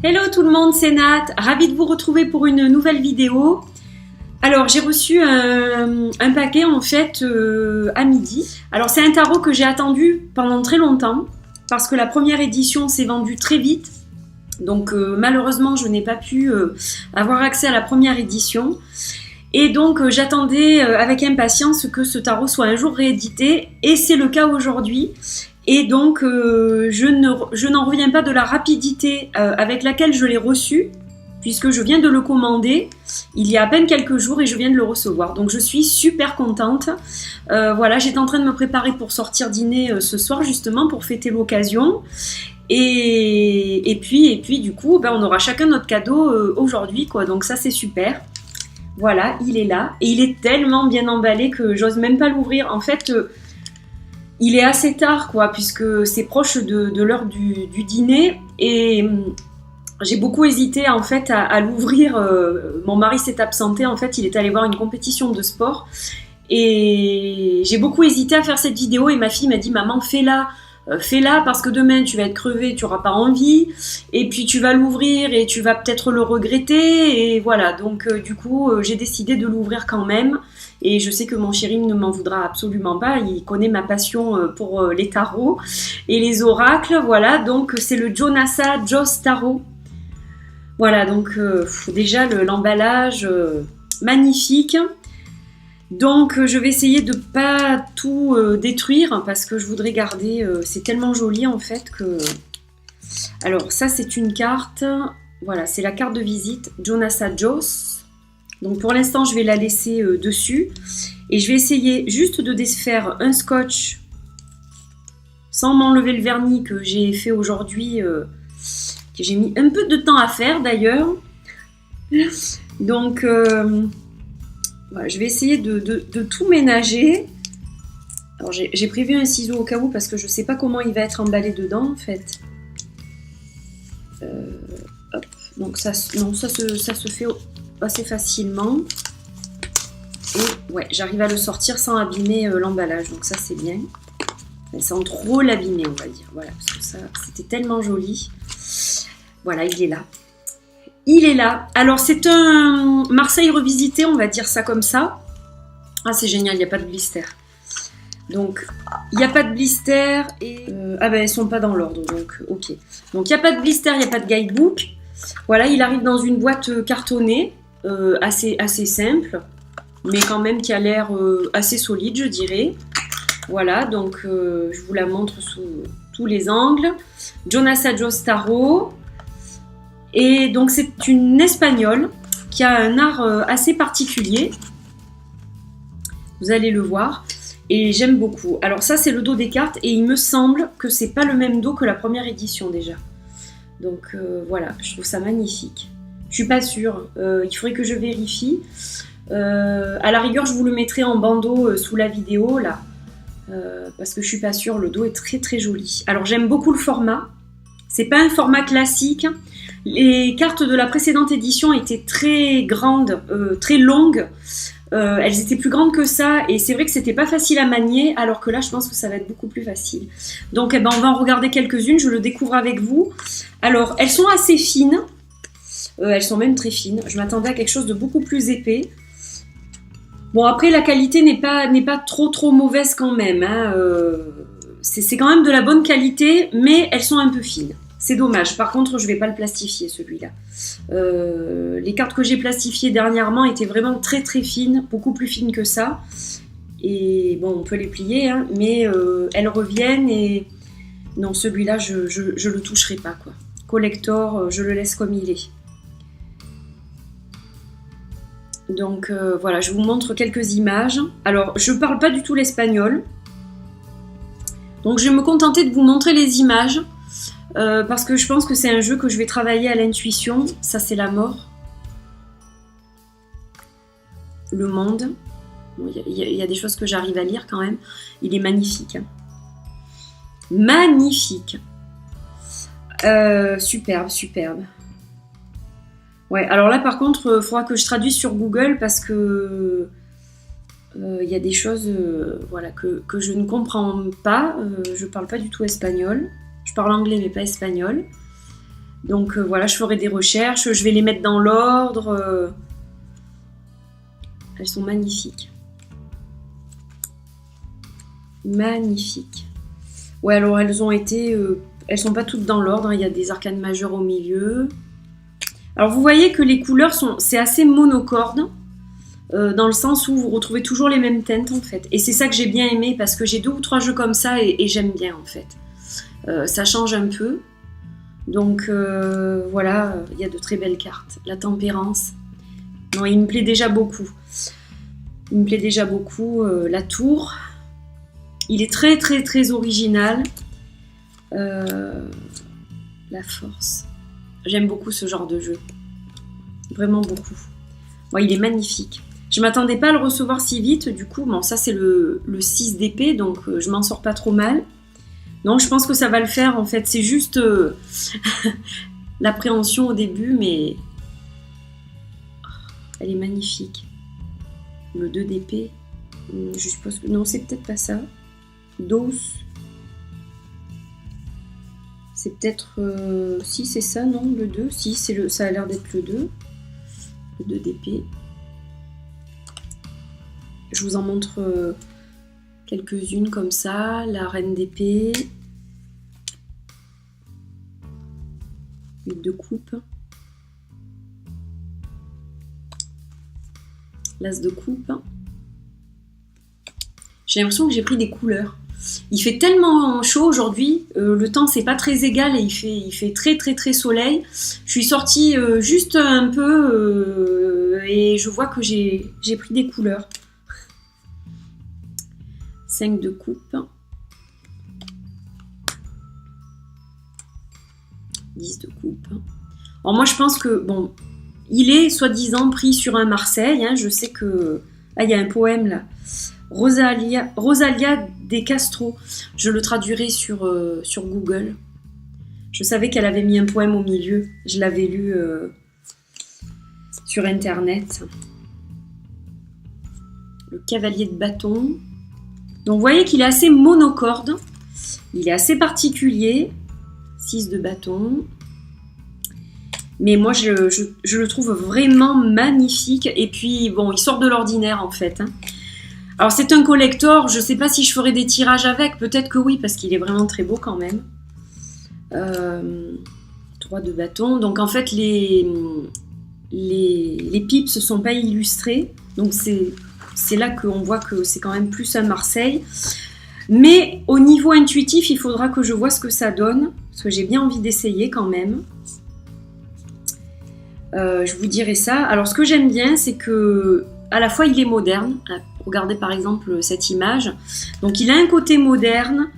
Hello tout le monde, c'est Nat, ravie de vous retrouver pour une nouvelle vidéo. Alors j'ai reçu un paquet en fait à midi. Alors c'est un tarot que j'ai attendu pendant très longtemps parce que la première édition s'est vendue très vite. Donc malheureusement je n'ai pas pu avoir accès à la première édition. Et donc j'attendais avec impatience que ce tarot soit un jour réédité et c'est le cas aujourd'hui. Et donc je n'en reviens pas de la rapidité avec laquelle je l'ai reçu, puisque je viens de le commander il y a à peine quelques jours et je viens de le recevoir. Donc je suis super contente. Voilà, j'étais en train de me préparer pour sortir dîner ce soir justement pour fêter l'occasion. Et puis du coup, on aura chacun notre cadeau aujourd'hui, quoi. Donc ça c'est super. Voilà, il est là. Et il est tellement bien emballé que j'ose même pas l'ouvrir. En fait, il est assez tard, quoi, puisque c'est proche de l'heure du dîner. Et j'ai beaucoup hésité, en fait, à l'ouvrir. Mon mari s'est absenté, en fait, il est allé voir une compétition de sport. Et j'ai beaucoup hésité à faire cette vidéo. Et ma fille m'a dit, maman, fais-la parce que demain tu vas être crevé, tu n'auras pas envie, et puis tu vas l'ouvrir et tu vas peut-être le regretter, et voilà, donc du coup j'ai décidé de l'ouvrir quand même, et je sais que mon chéri ne m'en voudra absolument pas, il connaît ma passion pour les tarots et les oracles, voilà, donc c'est le Jonasa Joss Tarot, voilà, donc déjà l'emballage magnifique. Donc je vais essayer de pas tout détruire parce que je voudrais garder, c'est tellement joli en fait que... Alors ça c'est une carte, voilà, c'est la carte de visite Jonasa Joss. Donc pour l'instant je vais la laisser dessus et je vais essayer juste de défaire un scotch sans m'enlever le vernis que j'ai fait aujourd'hui, que j'ai mis un peu de temps à faire d'ailleurs. Donc... voilà, je vais essayer de tout ménager. Alors j'ai prévu un ciseau au cas où parce que je ne sais pas comment il va être emballé dedans en fait. Hop. Donc ça se fait assez facilement. Et ouais, j'arrive à le sortir sans abîmer l'emballage. Donc ça c'est bien. Sans trop l'abîmer on va dire. Voilà, parce que ça c'était tellement joli. Voilà, il est là. Il est là. Alors, c'est un Marseille revisité, on va dire ça comme ça. Ah, c'est génial, il n'y a pas de blister. Donc, il n'y a pas de blister et... ah ben, elles ne sont pas dans l'ordre, donc ok. Donc, il n'y a pas de blister, il n'y a pas de guidebook. Voilà, il arrive dans une boîte cartonnée, assez simple, mais quand même qui a l'air assez solide, je dirais. Voilà, donc je vous la montre sous tous les angles. Jonasa Joss Tarot. Et donc c'est une espagnole qui a un art assez particulier. Vous allez le voir. Et j'aime beaucoup. Alors ça c'est le dos des cartes et il me semble que c'est pas le même dos que la première édition déjà. Donc voilà, je trouve ça magnifique. Je suis pas sûre, il faudrait que je vérifie. À la rigueur je vous le mettrai en bandeau sous la vidéo là. Parce que je suis pas sûre, le dos est très très joli. Alors j'aime beaucoup le format. C'est pas un format classique. Les cartes de la précédente édition étaient très grandes, très longues. Elles étaient plus grandes que ça et c'est vrai que c'était pas facile à manier, alors que là je pense que ça va être beaucoup plus facile. Donc on va en regarder quelques-unes, je le découvre avec vous. Alors elles sont assez fines, elles sont même très fines. Je m'attendais à quelque chose de beaucoup plus épais. Bon après la qualité n'est pas trop mauvaise quand même, hein. C'est quand même de la bonne qualité, mais elles sont un peu fines. C'est dommage. Par contre, je ne vais pas le plastifier, celui-là. Les cartes que j'ai plastifiées dernièrement étaient vraiment très très fines, beaucoup plus fines que ça. Et bon, on peut les plier, hein, mais elles reviennent et... Non, celui-là, je le toucherai pas, quoi. Collector, je le laisse comme il est. Donc voilà, je vous montre quelques images. Alors, je ne parle pas du tout l'espagnol. Donc je vais me contenter de vous montrer les images parce que je pense que c'est un jeu que je vais travailler à l'intuition. Ça c'est la mort. Le monde. Bon, y a des choses que j'arrive à lire quand même. Il est magnifique. Hein. Magnifique. Superbe. Ouais, alors là par contre, il faudra que je traduise sur Google parce que... y a des choses voilà, que je ne comprends pas. Je parle pas du tout espagnol. Je parle anglais mais pas espagnol. Donc voilà, je ferai des recherches, je vais les mettre dans l'ordre. Elles sont magnifiques. Magnifiques. Ouais, alors elles ont été... elles sont pas toutes dans l'ordre, il y a des arcanes majeures au milieu. Alors vous voyez que les couleurs c'est assez monocorde, dans le sens où vous retrouvez toujours les mêmes teintes en fait. Et c'est ça que j'ai bien aimé, parce que j'ai 2 ou 3 jeux comme ça et j'aime bien en fait. Ça change un peu. Donc voilà, il y a de très belles cartes. La tempérance. Non, il me plaît déjà beaucoup. Il me plaît déjà beaucoup. La tour. Il est très très très original. La force. J'aime beaucoup ce genre de jeu. Vraiment beaucoup. Bon, il est magnifique. Je m'attendais pas à le recevoir si vite. Du coup, bon, ça c'est le 6 d'épée. Donc je m'en sors pas trop mal. Non, je pense que ça va le faire en fait. C'est juste l'appréhension au début, mais elle est magnifique. Le 2 d'épée, je suppose que... Non, c'est peut-être pas ça. Dos. C'est peut-être... Si, c'est ça, non, le 2. Si, ça a l'air d'être le 2. Le 2 d'épée. Je vous en montre... quelques-unes comme ça, la reine d'épée, 8 de coupe, l'as de coupe. J'ai l'impression que j'ai pris des couleurs. Il fait tellement chaud aujourd'hui, le temps c'est pas très égal et il fait très très très soleil. Je suis sortie juste un peu et je vois que j'ai pris des couleurs. 5 de coupe, 10 de coupe. Alors moi je pense que, bon, il est soi-disant pris sur un Marseille, hein, je sais que... Ah, il y a un poème là. Rosalia de Castro. Je le traduirai sur Google. Je savais qu'elle avait mis un poème au milieu. Je l'avais lu sur internet. Le cavalier de bâton. Donc vous voyez qu'il est assez monocorde, il est assez particulier, 6 de bâton, mais moi je le trouve vraiment magnifique, et puis bon, il sort de l'ordinaire en fait. Alors c'est un collector, je ne sais pas si je ferai des tirages avec, peut-être que oui, parce qu'il est vraiment très beau quand même. 3 de bâton, donc en fait les pips ne sont pas illustrés, donc c'est là qu'on voit que c'est quand même plus un Marseille. Mais au niveau intuitif, il faudra que je vois ce que ça donne. Parce que j'ai bien envie d'essayer quand même. Je vous dirai ça. Alors ce que j'aime bien, c'est que à la fois il est moderne. Regardez par exemple cette image. Donc il a un côté moderne.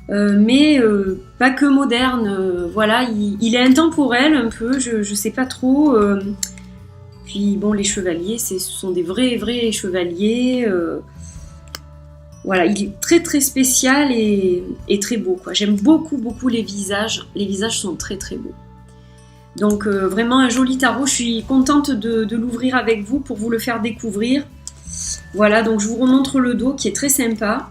Mais pas que moderne. Voilà, il est intemporel un peu. Je sais pas trop... Puis bon, les chevaliers, ce sont des vrais chevaliers. Voilà, il est très très spécial et très beau, quoi. J'aime beaucoup les visages. Les visages sont très très beaux. Donc vraiment un joli tarot. Je suis contente de l'ouvrir avec vous pour vous le faire découvrir. Voilà, donc je vous remontre le dos qui est très sympa.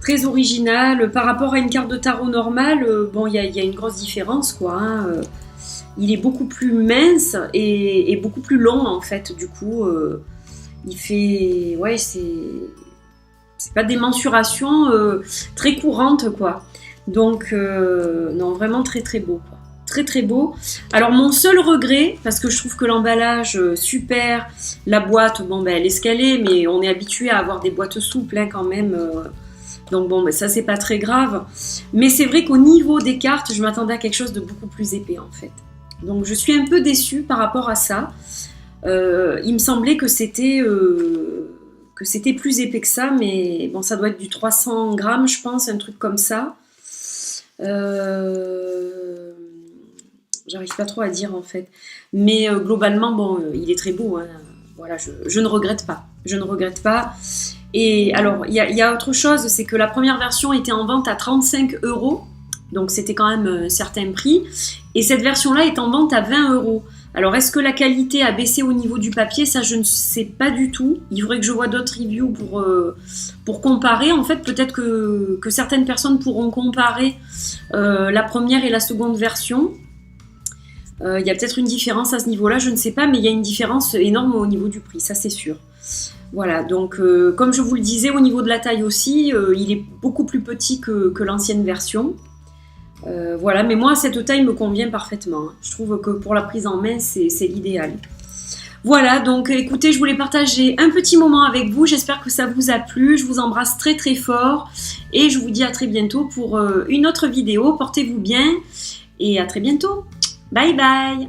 Très original. Par rapport à une carte de tarot normale, bon, il y a une grosse différence, quoi. Hein. Il est beaucoup plus mince et beaucoup plus long en fait. Du coup, il fait... Ouais, c'est pas des mensurations très courantes, quoi. Donc, non, vraiment très très beau, quoi. Très très beau. Alors mon seul regret, parce que je trouve que l'emballage super, la boîte, bon ben elle est ce qu'elle est, mais on est habitué à avoir des boîtes souples, hein, quand même. Donc bon, ben ça c'est pas très grave. Mais c'est vrai qu'au niveau des cartes, je m'attendais à quelque chose de beaucoup plus épais en fait. Donc je suis un peu déçue par rapport à ça. Il me semblait que c'était plus épais que ça, mais bon, ça doit être du 300 grammes, je pense, un truc comme ça. J'arrive pas trop à dire en fait. Mais globalement, bon, il est très beau. Hein. Voilà, je ne regrette pas. Je ne regrette pas. Et alors, il y a autre chose, c'est que la première version était en vente à 35 €. Donc c'était quand même un certain prix. Et cette version-là est en vente à 20 €. Alors, est-ce que la qualité a baissé au niveau du papier? Ça, je ne sais pas du tout. Il faudrait que je vois d'autres reviews pour comparer. En fait, peut-être que certaines personnes pourront comparer la première et la seconde version. Il y a peut-être une différence à ce niveau-là, je ne sais pas, mais il y a une différence énorme au niveau du prix, ça c'est sûr. Voilà, donc comme je vous le disais, au niveau de la taille aussi, il est beaucoup plus petit que l'ancienne version. Voilà, mais moi cette taille me convient parfaitement. Je trouve que pour la prise en main, c'est l'idéal. Voilà, donc écoutez, je voulais partager un petit moment avec vous. J'espère que ça vous a plu. Je vous embrasse très très fort et je vous dis à très bientôt pour une autre vidéo. Portez-vous bien et à très bientôt. Bye bye!